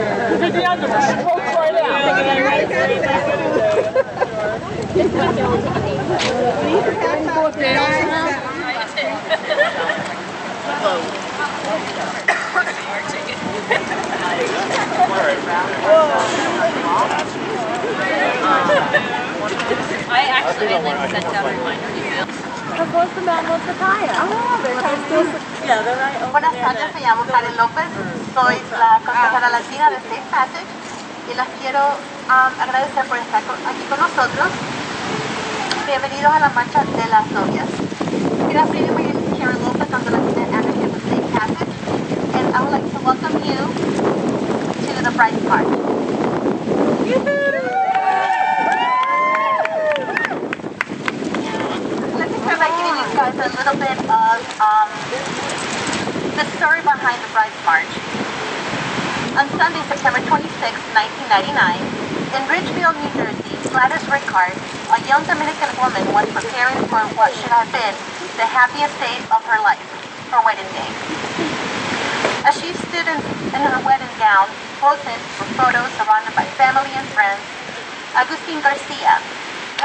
Because the other smokes right out. I actually sent out a reminder email. Buenas tardes, me llamo Karen López, soy la consejera latina de Safe Passage y las quiero agradecer por estar aquí con nosotros. Bienvenidos a la marcha de las novias. Good afternoon, my name is Karen Lopez, I'm the Lieutenant Advocate with Safe Passage, and I would like to welcome you to the Bride's March. Let me start by giving you guys a little bit of the story behind the Bride's March. On Sunday, September 26, 1999, in Ridgeville, New Jersey, Gladys Ricard, a young Dominican woman, was preparing for what should have been the happiest day of her life, her wedding day. As she stood in her wedding gown, posing for photos surrounded by family and friends, Agustin Garcia,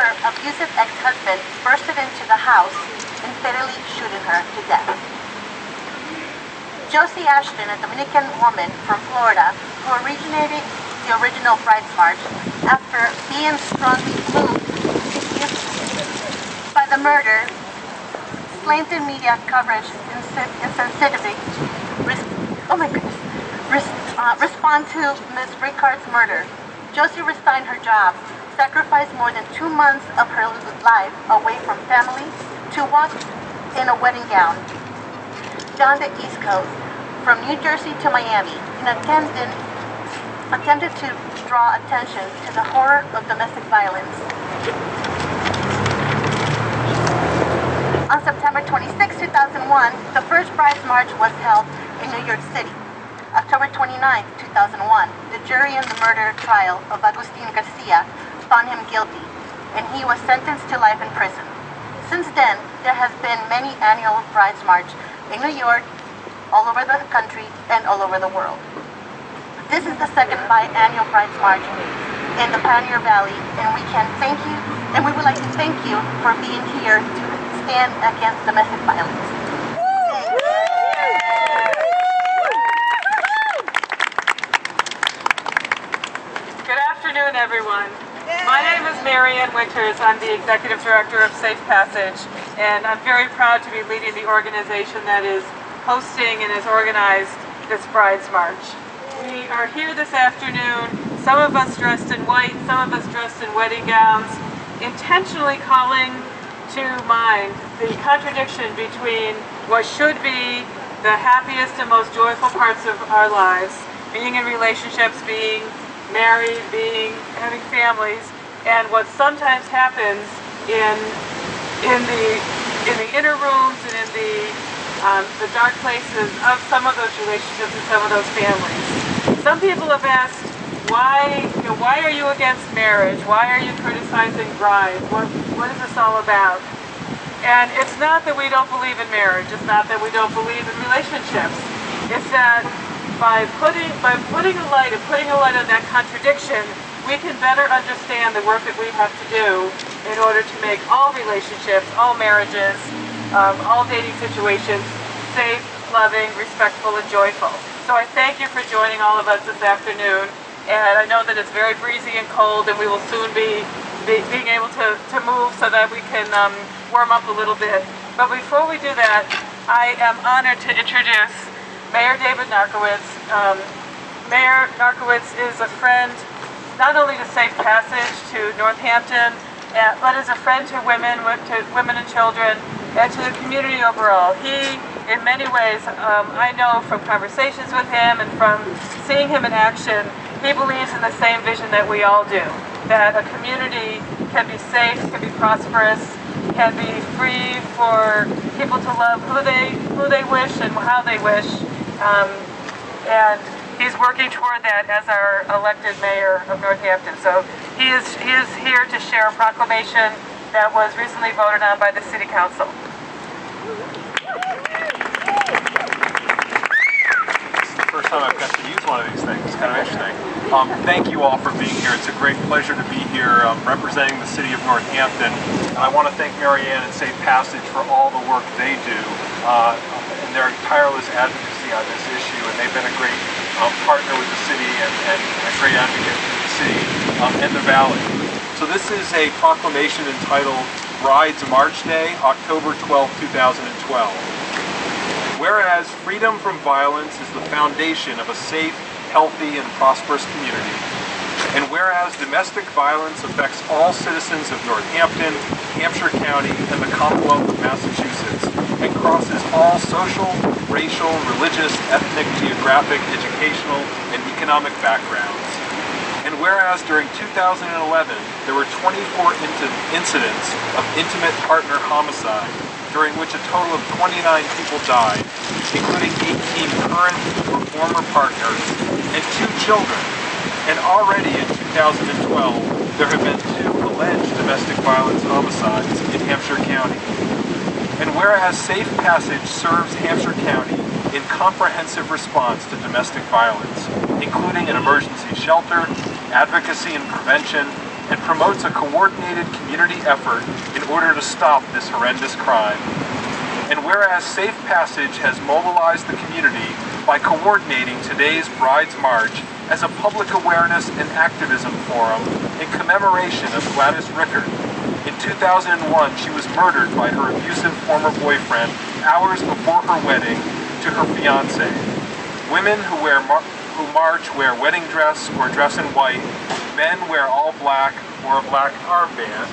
her abusive ex-husband, bursted into the house and fatally shooting her to death. Josie Ashton, a Dominican woman from Florida who originated the original Bride's March, after being strongly moved by the murder, slanted media coverage insensitively respond to Ms. Ricard's murder. Josie resigned her job, sacrificed more than 2 months of her life away from family to walk in a wedding gown down the East Coast, from New Jersey to Miami, and attempted to draw attention to the horror of domestic violence. On September 26, 2001, the first Bride's March was held in New York City. October 29, 2001, the jury in the murder trial of Agustin Garcia found him guilty, and he was sentenced to life in prison. Since then, there has been many annual Bride's March in New York, all over the country, and all over the world. This is the second biannual Bride's March in the Pioneer Valley, and we would like to thank you for being here to stand against domestic violence. Good afternoon, everyone. My name is Marianne Winters. I'm the Executive Director of Safe Passage, and I'm very proud to be leading the organization that is hosting and has organized this Bride's March. We are here this afternoon, some of us dressed in white, some of us dressed in wedding gowns, intentionally calling to mind the contradiction between what should be the happiest and most joyful parts of our lives, being in relationships, being married, having families, and what sometimes happens in the inner rooms and in the dark places of some of those relationships and some of those families. Some people have asked, why are you against marriage? Why are you criticizing brides? What is this all about? And it's not that we don't believe in marriage. It's not that we don't believe in relationships. It's that by putting a light on that contradiction, we can better understand the work that we have to do in order to make all relationships, all marriages, all dating situations safe, loving, respectful, and joyful. So I thank you for joining all of us this afternoon, and I know that it's very breezy and cold, and we will soon be being able to move so that we can warm up a little bit. But before we do that, I am honored to introduce Mayor David Narkowitz. Mayor Narkowitz is a friend not only to Safe Passage, to Northampton, but is a friend to women and children, and to the community overall. He, in many ways, I know from conversations with him and from seeing him in action, he believes in the same vision that we all do, that a community can be safe, can be prosperous, can be free for people to love who they wish and how they wish, and he's working toward that as our elected mayor of Northampton. So he is here to share a proclamation that was recently voted on by the City Council. First time I've got to use one of these things. It's kind of interesting. Thank you all for being here. It's a great pleasure to be here representing the city of Northampton. And I want to thank Marianne and Safe Passage for all the work they do and their tireless advocacy on this issue. And they've been a great partner with the city and a great advocate for the city and the valley. So this is a proclamation entitled Brides March Day, October 12, 2012. Whereas freedom from violence is the foundation of a safe, healthy, and prosperous community, and whereas domestic violence affects all citizens of Northampton, Hampshire County, and the Commonwealth of Massachusetts, and crosses all social, racial, religious, ethnic, geographic, educational, and economic backgrounds. And whereas during 2011, there were 24 incidents of intimate partner homicide, during which a total of 29 people died, including 18 current or former partners and 2 children. And already in 2012, there have been 2 alleged domestic violence homicides in Hampshire County. And whereas Safe Passage serves Hampshire County in comprehensive response to domestic violence, including an emergency shelter, advocacy and prevention, and promotes a coordinated community effort in order to stop this horrendous crime. And whereas Safe Passage has mobilized the community by coordinating today's Brides March as a public awareness and activism forum in commemoration of Gladys Rickard. In 2001, she was murdered by her abusive former boyfriend hours before her wedding to her fiancé. Women who march wear wedding dress or dress in white. Men wear all black or a black armband.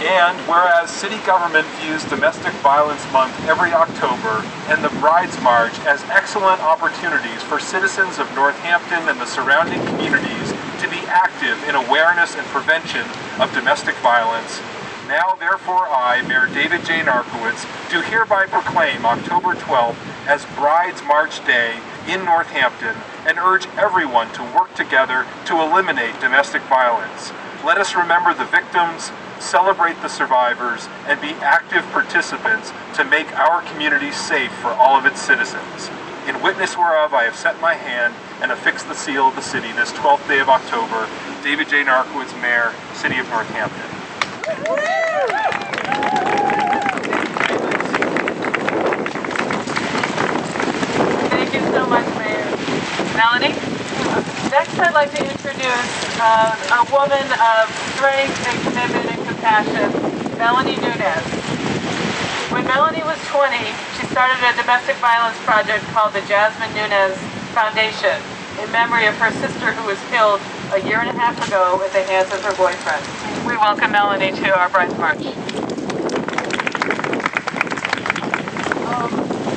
And whereas city government views Domestic Violence Month every October and the Brides March as excellent opportunities for citizens of Northampton and the surrounding communities to be active in awareness and prevention of domestic violence, now therefore I, Mayor David J. Narkowitz, do hereby proclaim October 12th as Brides March Day in Northampton and urge everyone to work together to eliminate domestic violence. Let us remember the victims, celebrate the survivors, and be active participants to make our community safe for all of its citizens. In witness whereof I have set my hand and affixed the seal of the city this 12th day of October, David J. Narkowitz, Mayor, City of Northampton. Thank you so much, Mayor. Melanie? Next, I'd like to introduce a woman of strength and commitment and compassion, Melanie Nunez. When Melanie was 20, she started a domestic violence project called the Jasmine Nunez Foundation in memory of her sister who was killed a year and a half ago at the hands of her boyfriend. We welcome Melanie to our Brides March.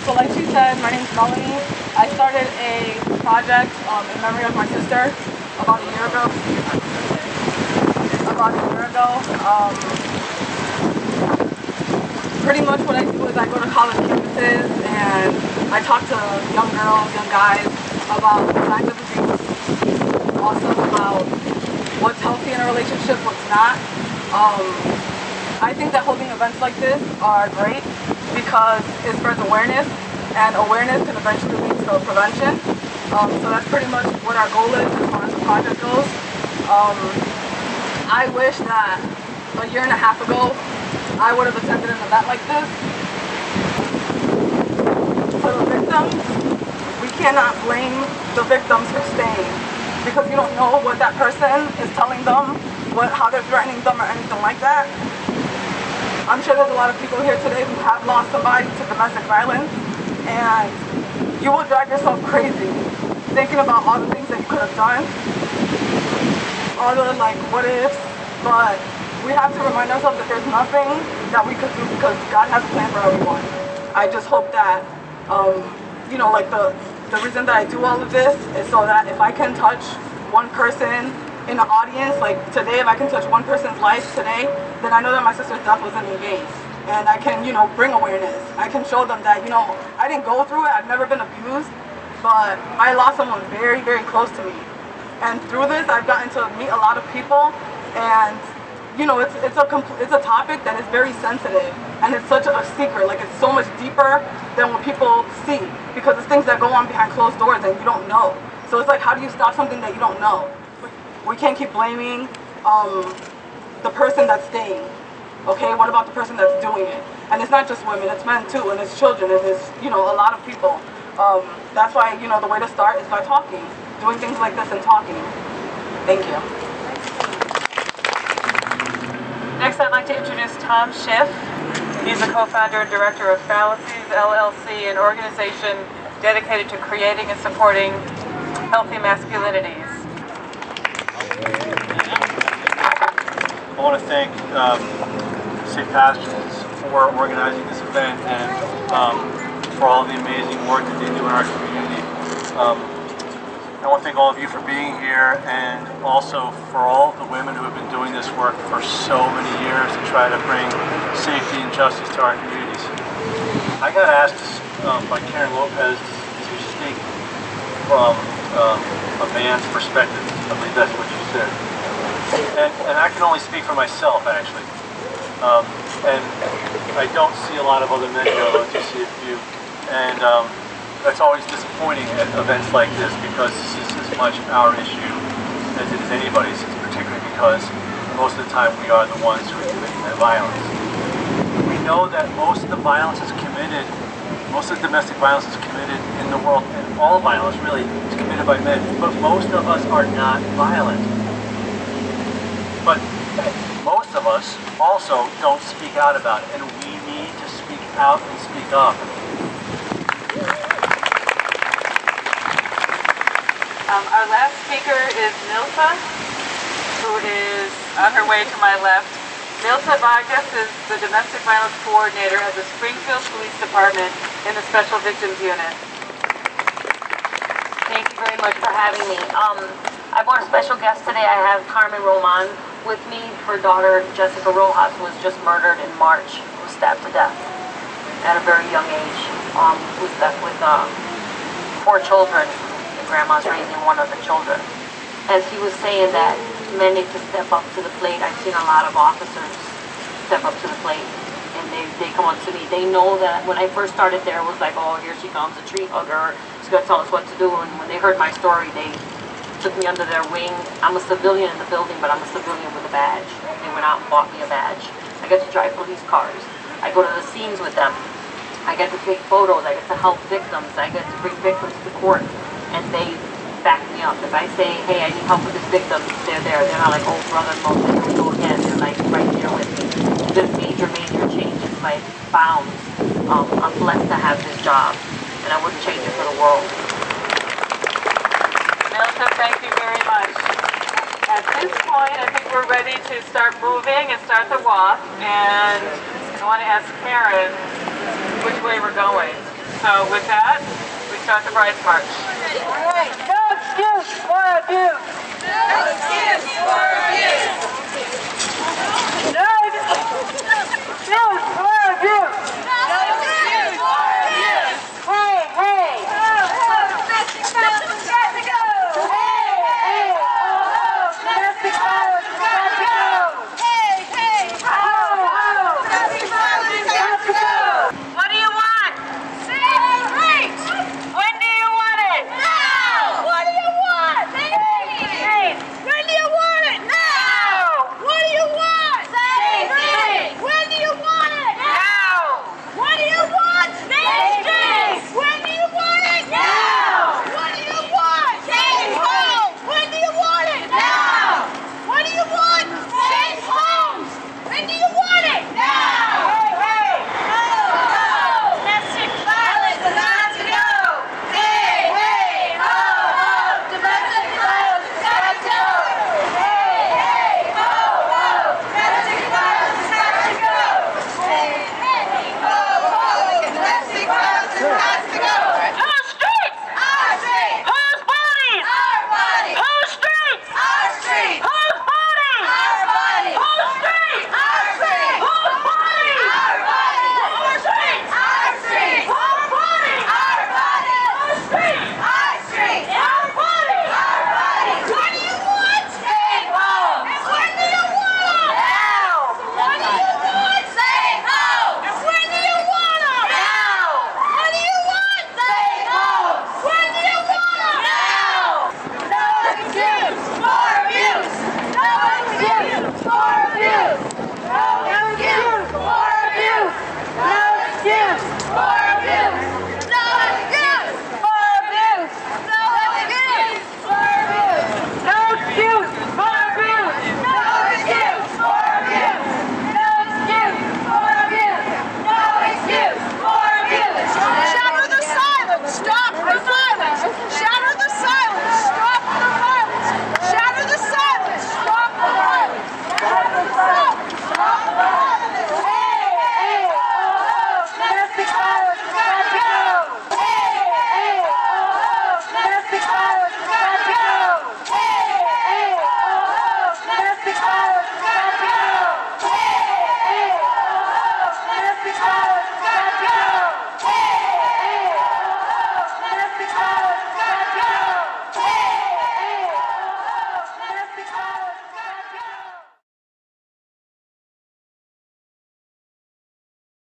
So like she said, my name's Melanie. I started a project in memory of my sister about a year ago. Pretty much what I do is I go to college campuses and I talk to young girls, young guys about the signs of abuse, also about what's healthy in a relationship, what's not. I think that holding events like this are great because it spreads awareness, and awareness can eventually lead to prevention. So that's pretty much what our goal is as far as the project goes. I wish that a year and a half ago I would have attended an event like this. For the victims, we cannot blame the victims for staying because you don't know what that person is telling them, how they're threatening them or anything like that. I'm sure there's a lot of people here today who have lost somebody to domestic violence, and you will drive yourself crazy thinking about all the things that you could have done, all the what ifs, but we have to remind ourselves that there's nothing that we could do because God has a plan for everyone. I just hope that, the reason that I do all of this is so that if I can touch one person in the audience, like today, if I can touch one person's life today, then I know that my sister's death wasn't in vain. And I can, bring awareness. I can show them that, I didn't go through it, I've never been abused, but I lost someone very, very close to me. And through this, I've gotten to meet a lot of people, and you know, it's a topic that is very sensitive, and it's such a secret. Like, it's so much deeper than what people see, because it's things that go on behind closed doors and you don't know. So it's like, how do you stop something that you don't know? We can't keep blaming the person that's staying. Okay, what about the person that's doing it? And it's not just women, it's men too, and it's children, and it's, you know, a lot of people. That's why, you know, the way to start is by talking, doing things like this and talking. Thank you. Next, I'd like to introduce Tom Schiff. He's the co-founder and director of Fallacies, LLC, an organization dedicated to creating and supporting healthy masculinities. I want to thank St. Patrick's for organizing this event and for all the amazing work that they do in our community. I want to thank all of you for being here, and also for all of the women who have been doing this work for so many years to try to bring safety and justice to our communities. I got asked by Karen Lopez to speak from a man's perspective. I believe that's what you said. And I can only speak for myself, actually. And I don't see a lot of other men go, I just see a few. And that's always disappointing at events like this, because this is as much our issue as it is anybody's, particularly because most of the time we are the ones who are committing that violence. We know that most of the violence is committed, most of the domestic violence is committed in the world, and all violence really is committed by men, but most of us are not violent. But most of us also don't speak out about it, and we need to speak out and speak up. Our last speaker is Milta, who is on her way to my left. Milta Vazquez is the Domestic Violence Coordinator at the Springfield Police Department in the Special Victims Unit. Thank you very much for having me. I brought a special guest today. I have Carmen Roman with me. Her daughter, Jessica Rojas, was just murdered in March, was stabbed to death at a very young age. Was left with 4 children. The grandma's raising one of the children. As he was saying that men need to step up to the plate, I've seen a lot of officers step up to the plate, and they come up to me. They know that when I first started there, it was like, oh, here she comes, a tree hugger, she's going to tell us what to do. And when they heard my story, they took me under their wing. I'm a civilian in the building, but I'm a civilian with a badge. They went out and bought me a badge. I get to drive police cars. I go to the scenes with them. I get to take photos. I get to help victims. I get to bring victims to court, and they back me up. If I say, hey, I need help with this victim, they're there. They're not like, oh, brother-in-law, here we go again. They're like right there with me. There's major changes by bounds. I'm blessed to have this job, and I wouldn't change it for the world. Milta, thank you very much. At this point, I think we're ready to start moving and start the walk, and I want to ask Karen which way we're going. So with that, we start the Bride's March. All right, no excuse for abuse.